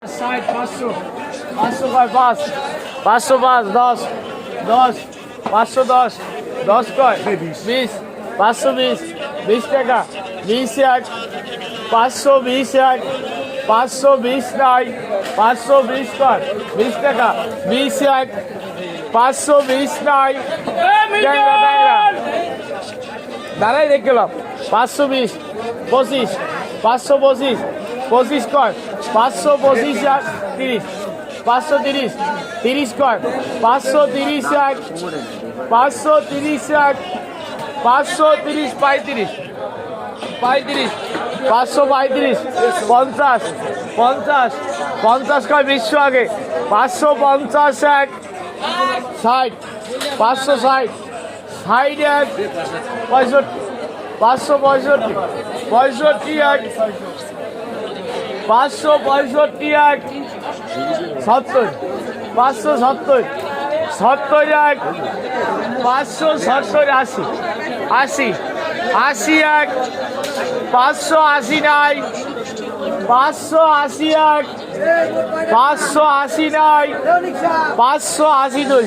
60, 500, 500 কয় 5, 505, 10, 10, 510, 10 কয় 20, 520, 20 টাকা, 20 এক, 520 এক, 520 নাই, 520 কয় 20 টাকা, 20 এক, 520 নাই, দাঁড়াই দেখে গেলাম 520, 25, 525, 25 কয় 525 এক, 30, 530, 30 কয় 530 এক, 530 এক, 530, 35, 35, 535, 50, 50, 50 কয় 20 আগে, 550 এক, 60, 560, 60 এক, 65, 565, 65 এক, 565 এক, 70, 570, 70 এক, 570, 80, 80, 80 এক, 580 নাই, 580 এক, 580 নাই, 580 দুই,